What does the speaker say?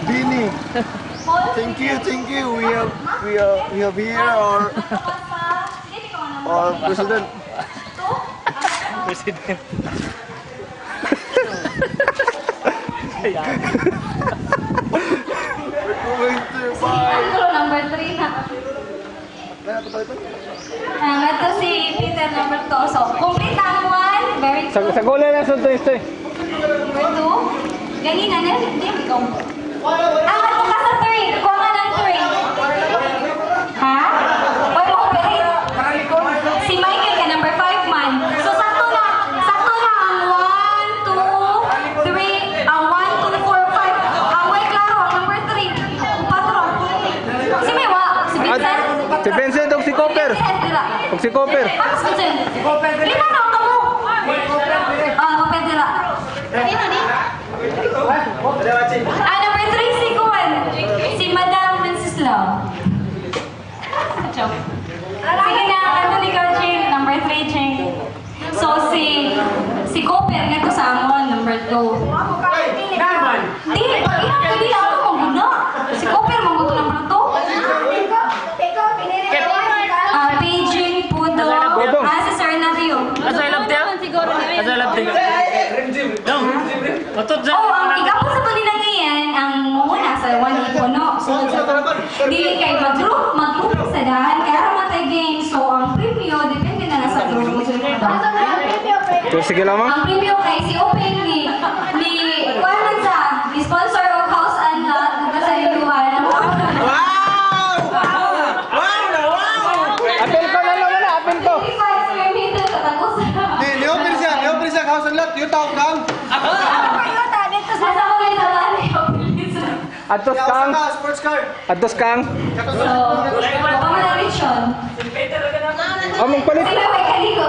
Bini. Thank you. We have here our president. President. We're going to buy. Number 3 na. Ito si Peter number 2. So, complete ang 1. Very good. Sa gola na sa ito. Number 2. Ganina na. Hindi, ikaw. Ano ka sa 3? Kuha ka ng 3. Ha? Uy, mo operate. Si Michael ka, number 5 man. So, sakto na. Sakto na ang 1, 2, 3, ang 1, 2, 4, 5. Ang way klaro, number 3. Patro. Si Mewa, si Vincent. Si Vincent o si Copper. O si Copper. Ano si Vincent? Lima na ako mo. Copper dila. Number 3 si Kuan. Si Madam Wenceslao. Joke. Sige na, ano ni ka, Ching? Number 3, Ching. So, si Cooper nga to sa amon, number 2. Hindi ako maguna. Si Cooper maguna to number 2. Paging, Pudo, si Sir Navio. Asa ilab tayo? Asa ilab tayo? Dong. Otot dyan. Ang ikaw sa to nila ngayon, ang muna sa 1 puno. So, dili kay mag-group sa dahan, kaya matay game. So, ang preview, depende na sa group. So, sige lamang. Ang preview kay si Open ni Kuwanan sa, ni sponsor of House and Lot, sa Liluan. Apel ko na lang na, apel ko. 35 square meter katapos. Ni-open siya, house and lot. Yung tawag kang. Asa ko may nabali. Atos kang. Sports car. Atos kang. So, pamalarit yun. Among palit. Sila may kaliko.